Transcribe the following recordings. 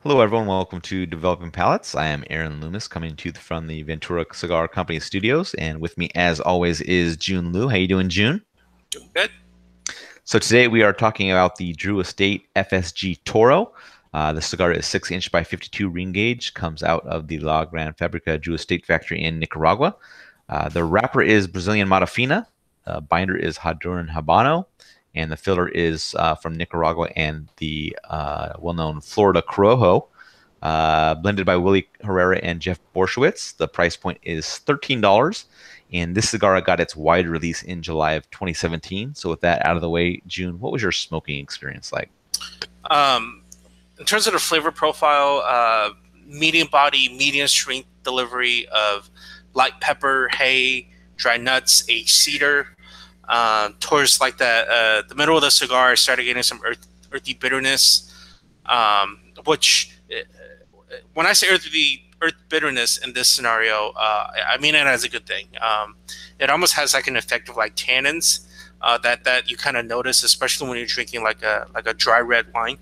Hello, everyone. Welcome to Developing Palates. I am Aaron Loomis, coming to you from the Ventura Cigar Company studios, and with me, as always, is June Liu. How you doing, June? Doing good. So today we are talking about the Drew Estate FSG Toro. The cigar is 6-inch by 52 ring gauge, comes out of the La Gran Fabrica Drew Estate factory in Nicaragua. The wrapper is Brazilian Matafina. Binder is Honduran Habano, and the filler is from Nicaragua and the well-known Florida Corojo. Blended by Willie Herrera and Jeff Borshowitz. The price point is $13. And this cigar got its wide release in July of 2017. So with that out of the way, June, what was your smoking experience like? Um, in terms of the flavor profile, medium body, medium strength delivery of light pepper, hay, dry nuts, aged cedar. Towards like the middle of the cigar, I started getting some earthy bitterness, which when I say earth bitterness in this scenario, I mean it as a good thing. It almost has like an effect of like tannins that you kind of notice, especially when you're drinking like a dry red wine,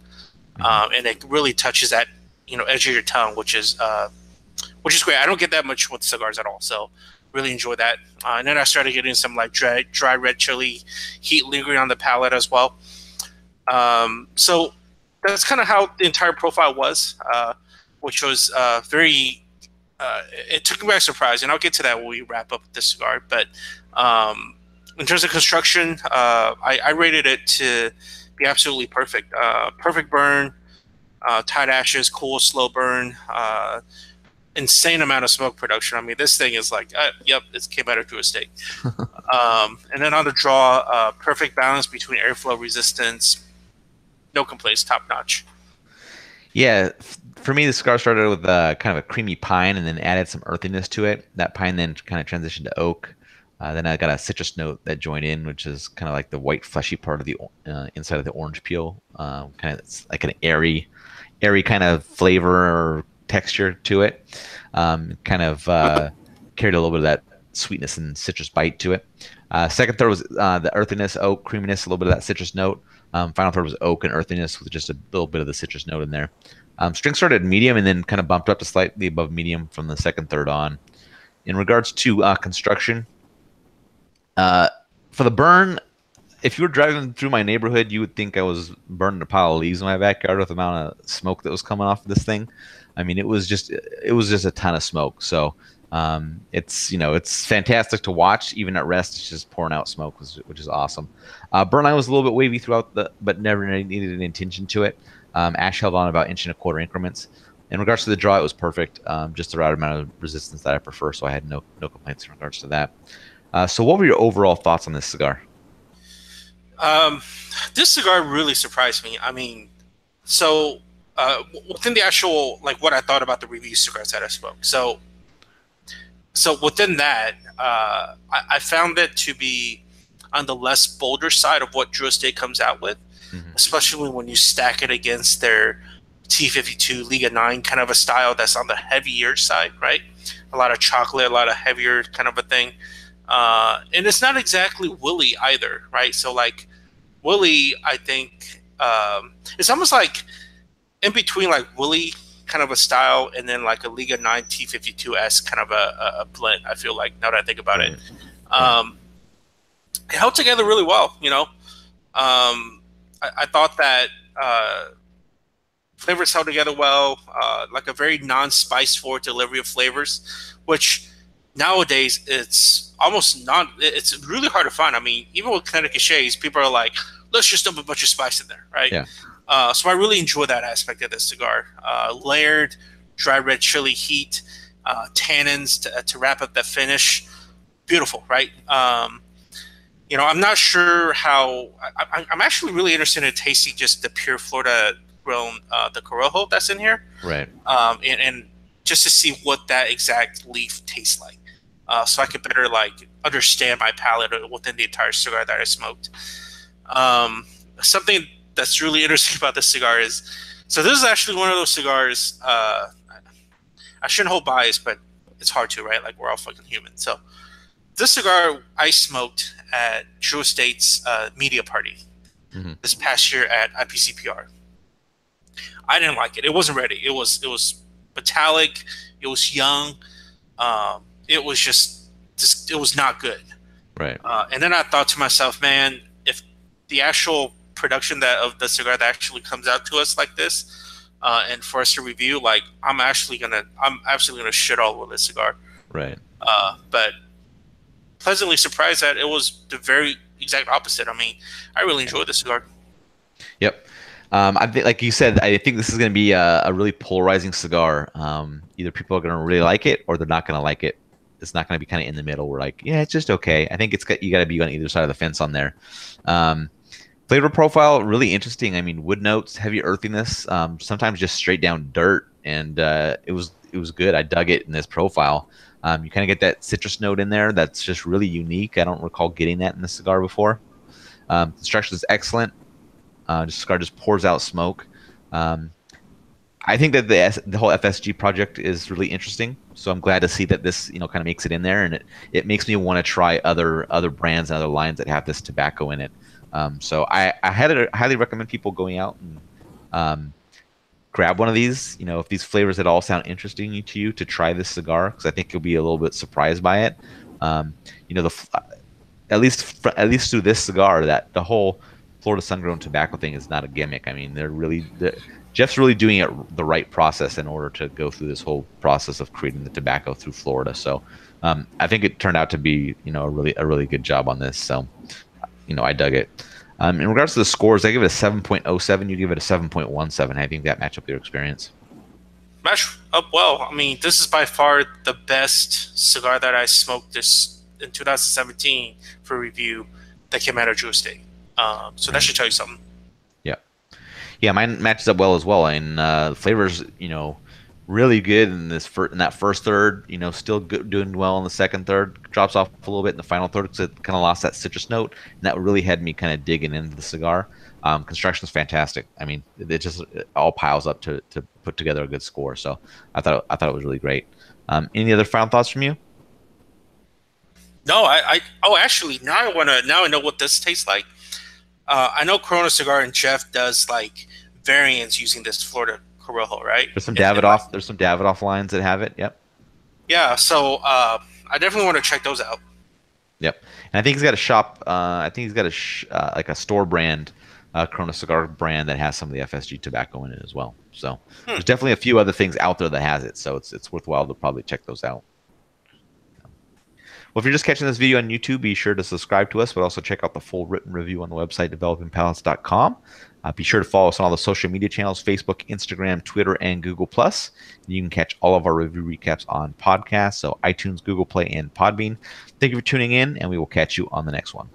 and it really touches that edge of your tongue, which is great. I don't get that much with cigars at all, so really enjoy that. And then I started getting some like dry red chili heat lingering on the palate as well. So that's kind of how the entire profile was, which was very. It took me by surprise, and I'll get to that when we wrap up this cigar. But in terms of construction, I rated it to be absolutely perfect. Perfect burn, tight ashes, cool, slow burn, insane amount of smoke production. I mean, this thing is like, yep, it came out of Drew Estate. And then on the draw, perfect balance between airflow resistance, no complaints, top notch. Yeah, for me, the cigar started with kind of a creamy pine and then added some earthiness to it. That pine then kind of transitioned to oak. Then I got a citrus note that joined in, which is kind of like the white fleshy part of the inside of the orange peel. Kind of it's like an airy kind of flavor or texture to it. Kind of carried a little bit of that sweetness and citrus bite to it. Second third was the earthiness, oak, creaminess, a little bit of that citrus note. Final third was oak and earthiness with just a little bit of the citrus note in there. Strength started at medium and then kind of bumped up to slightly above medium from the second third on. In regards to construction, uh, for the burn, if you were driving through my neighborhood, you would think I was burning a pile of leaves in my backyard with the amount of smoke that was coming off of this thing. I mean, it was just a ton of smoke. So it's fantastic to watch. Even at rest, it's just pouring out smoke, which is awesome. Burn line was a little bit wavy throughout but never needed an intention to it. Ash held on about inch and a quarter increments. In regards to the draw, it was perfect. Just the right amount of resistance that I prefer, so I had no complaints in regards to that. So, what were your overall thoughts on this cigar? Um, this cigar really surprised me. I mean, so within the actual like what I thought about the review cigars that I spoke. So within that, I found it to be on the less bolder side of what Drew Estate comes out with, Hmm. especially when you stack it against their T52 Liga 9 kind of a style that's on the heavier side, right? A lot of chocolate, a lot of heavier kind of a thing. And it's not exactly woolly either, right? So like Willie, I think it's almost like in between like Willie kind of a style and then like a Liga 9 T52S kind of a blend. I feel like now that I think about it, Right. Right. um, it held together really well. I thought that flavors held together well, like a very non-spice forward delivery of flavors, which nowadays it's almost not. It's really hard to find. I mean, even with Connecticut Shades, people are like, let's just dump a bunch of spice in there, right? Yeah. So I really enjoy that aspect of this cigar. Layered, dry red chili heat, tannins to wrap up the finish. Beautiful, right? I'm not sure how. I'm actually really interested in tasting just the pure Florida grown, the Corojo that's in here, Right. and just to see what that exact leaf tastes like, so I could better like understand my palate within the entire cigar that I smoked. Something that's really interesting about this cigar is, so this is actually one of those cigars. I shouldn't hold bias, but it's hard to, right? Like we're all fucking human. So this cigar I smoked at Drew Estate's media party Hmm. this past year at IPCPR. I didn't like it. It wasn't ready. It was metallic. It was young. It was just it was not good. Right. And then I thought to myself, man, if the actual production that of the cigar that actually comes out to us like this, and for us to review, like I'm absolutely gonna shit all over this cigar. Right. But pleasantly surprised that it was the very exact opposite. I mean, I really enjoyed the cigar. Yep. I think, like you said, I think this is going to be a really polarizing cigar. Either people are going to really like it or they're not going to like it. It's not going to be kind of in the middle. We're like, yeah, it's just okay. I think you got to be on either side of the fence on there. Flavor profile, really interesting. I mean, wood notes, heavy earthiness, sometimes just straight down dirt, and it was good. I dug it in this profile. You kind of get that citrus note in there that's just really unique. I don't recall getting that in the cigar before. Construction is excellent. Cigar just pours out smoke. I think that the whole FSG project is really interesting. So I'm glad to see that this kind of makes it in there, and it makes me want to try other brands and other lines that have this tobacco in it. So I highly recommend people going out and grab one of these. If these flavors at all sound interesting to you, to try this cigar, because I think you'll be a little bit surprised by it. At least through this cigar, that the whole Florida sun-grown tobacco thing is not a gimmick. I mean, Jeff's really doing it the right process in order to go through this whole process of creating the tobacco through Florida. So I think it turned out to be a really good job on this. So I dug it. In regards to the scores, I give it a 7.07. You give it a 7.17. I think that match up your experience. Match up well. I mean, this is by far the best cigar that I smoked this in 2017 for review that came out of Drew Estate. So that should tell you something. Yeah, mine matches up well as well. And flavors, really good in that first third. Still good, doing well in the second third. Drops off a little bit in the final third because it kind of lost that citrus note, and that really had me kind of digging into the cigar. Construction is fantastic. I mean, it all piles up to put together a good score. So I thought it was really great. Any other final thoughts from you? No, actually, now I know what this tastes like. I know Corona Cigar and Jeff does like variants using this Florida Corojo, right? There's some Davidoff lines that have it. Yep. Yeah, so I definitely want to check those out. Yep. And I think he's got a shop. I think he's got like a store brand, Corona Cigar brand that has some of the FSG tobacco in it as well. So there's definitely a few other things out there that has it. So it's worthwhile to probably check those out. Well, if you're just catching this video on YouTube, be sure to subscribe to us, but also check out the full written review on the website, developingpalates.com. Be sure to follow us on all the social media channels, Facebook, Instagram, Twitter, and Google+. You can catch all of our review recaps on podcasts, so iTunes, Google Play, and Podbean. Thank you for tuning in, and we will catch you on the next one.